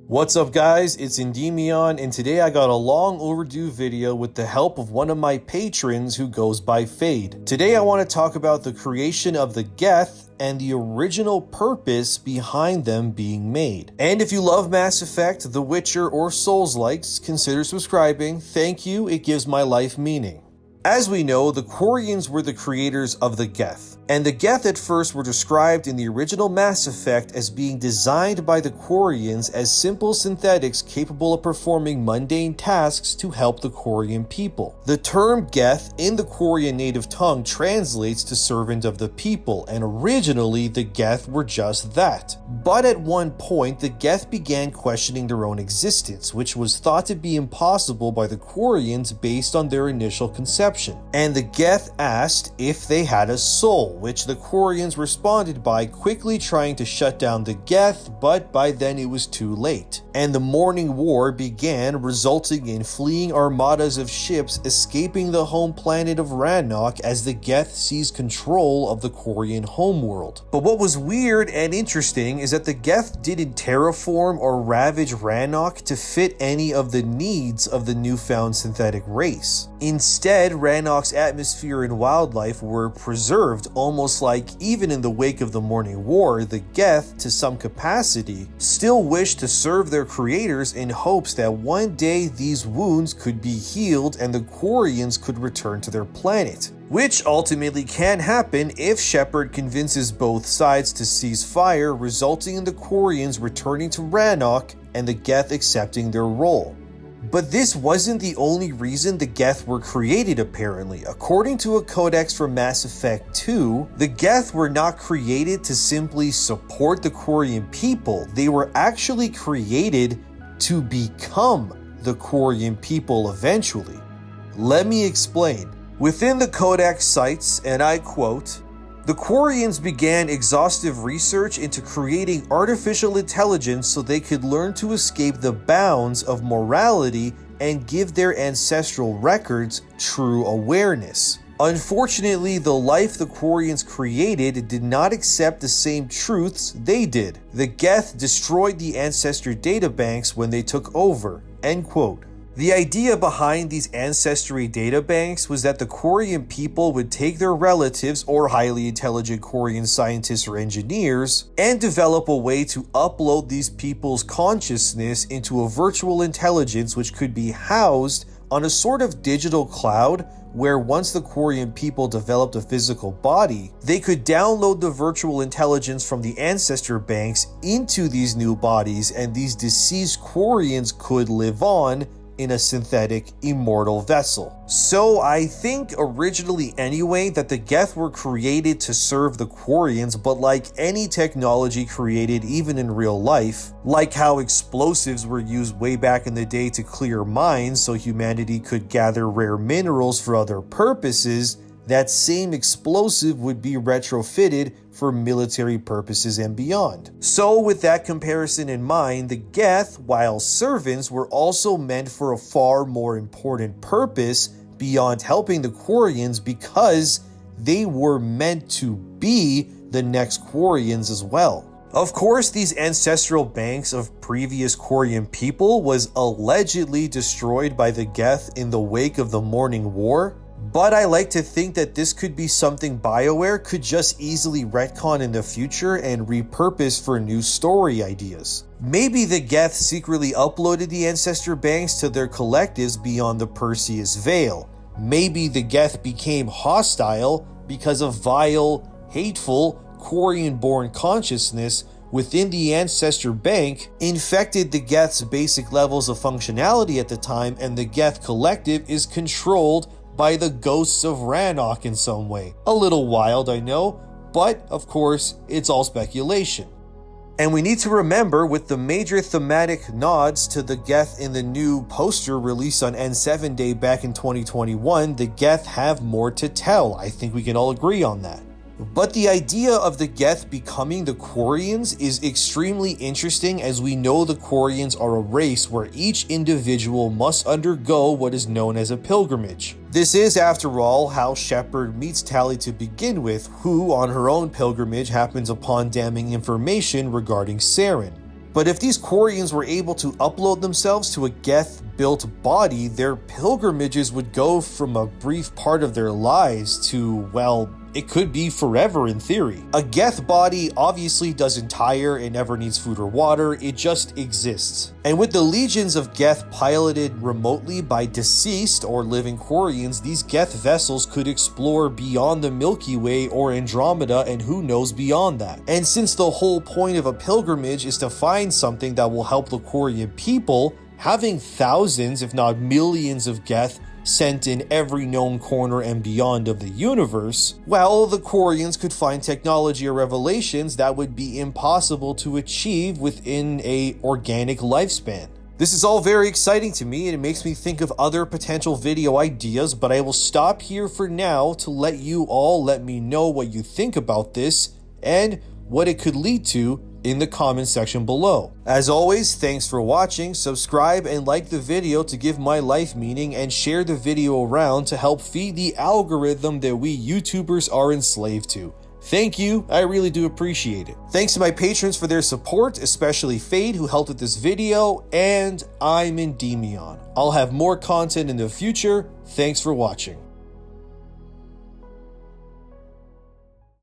What's up guys, it's Endymion, and today I got a long overdue video with the help of one of my patrons who goes by Fade. Today I want to talk about the creation of the Geth and the original purpose behind them being made. And if you love Mass Effect, The Witcher, or Souls-likes, consider subscribing. Thank you, it gives my life meaning. As we know, the Quarians were the creators of the Geth, and the Geth at first were described in the original Mass Effect as being designed by the Quarians as simple synthetics capable of performing mundane tasks to help the Quarian people. The term Geth in the Quarian native tongue translates to servant of the people, and originally the Geth were just that. But at one point, the Geth began questioning their own existence, which was thought to be impossible by the Quarians based on their initial conception. And the Geth asked if they had a soul, which the Quarians responded by quickly trying to shut down the Geth, but by then it was too late. And the Morning War began, resulting in fleeing armadas of ships escaping the home planet of Rannoch as the Geth seized control of the Quarian homeworld. But what was weird and interesting is that the Geth didn't terraform or ravage Rannoch to fit any of the needs of the newfound synthetic race. Instead, Rannoch's atmosphere and wildlife were preserved, almost like even in the wake of the Morning War, the Geth, to some capacity, still wished to serve their creators in hopes that one day these wounds could be healed and the Quarians could return to their planet. Which ultimately can happen if Shepard convinces both sides to cease fire, resulting in the Quarians returning to Rannoch and the Geth accepting their role. But this wasn't the only reason the Geth were created, apparently. According to a codex from Mass Effect 2, the Geth were not created to simply support the Quarian people. They were actually created to become the Quarian people eventually. Let me explain. Within the codex cites, and I quote, "The Quarians began exhaustive research into creating artificial intelligence so they could learn to escape the bounds of morality and give their ancestral records true awareness. Unfortunately, the life the Quarians created did not accept the same truths they did. The Geth destroyed the ancestor databanks when they took over." End quote. The idea behind these ancestry databanks was that the Quarian people would take their relatives or highly intelligent Quarian scientists or engineers and develop a way to upload these people's consciousness into a virtual intelligence which could be housed on a sort of digital cloud where once the Quarian people developed a physical body, they could download the virtual intelligence from the ancestor banks into these new bodies, and these deceased Quarians could live on in a synthetic, immortal vessel. So I think originally anyway that the Geth were created to serve the Quarians, but like any technology created even in real life, like how explosives were used way back in the day to clear mines so humanity could gather rare minerals for other purposes, that same explosive would be retrofitted for military purposes and beyond. So with that comparison in mind, the Geth, while servants, were also meant for a far more important purpose beyond helping the Quarians, because they were meant to be the next Quarians as well. Of course, these ancestral banks of previous Quarian people was allegedly destroyed by the Geth in the wake of the Morning War, but I like to think that this could be something BioWare could just easily retcon in the future and repurpose for new story ideas. Maybe the Geth secretly uploaded the ancestor banks to their collectives beyond the Perseus Veil. Maybe the Geth became hostile because of vile, hateful, Quarian-born consciousness within the ancestor bank infected the Geth's basic levels of functionality at the time, and the Geth collective is controlled by the ghosts of Rannoch in some way. A little wild, I know, but of course, it's all speculation. And we need to remember, with the major thematic nods to the Geth in the new poster released on N7 Day back in 2021, the Geth have more to tell. I think we can all agree on that. But the idea of the Geth becoming the Quarians is extremely interesting, as we know the Quarians are a race where each individual must undergo what is known as a pilgrimage. This is, after all, how Shepard meets Tali to begin with, who on her own pilgrimage happens upon damning information regarding Saren. But if these Quarians were able to upload themselves to a Geth-built body, their pilgrimages would go from a brief part of their lives to, well, it could be forever in theory. A Geth body obviously doesn't tire, it never needs food or water, it just exists. And with the legions of Geth piloted remotely by deceased or living Quarians, these Geth vessels could explore beyond the Milky Way or Andromeda and who knows beyond that. And since the whole point of a pilgrimage is to find something that will help the Quarian people, having thousands if not millions of Geth sent in every known corner and beyond of the universe, well, the Quarians could find technology or revelations that would be impossible to achieve within a organic lifespan. This is all very exciting to me and it makes me think of other potential video ideas, but I will stop here for now to let you all let me know what you think about this and what it could lead to in the comment section below. As always, thanks for watching, subscribe and like the video to give my life meaning, and share the video around to help feed the algorithm that we YouTubers are enslaved to. Thank you, I really do appreciate it. Thanks to my patrons for their support, especially Fade who helped with this video, and I'm ENDYMION. I'll have more content in the future. Thanks for watching.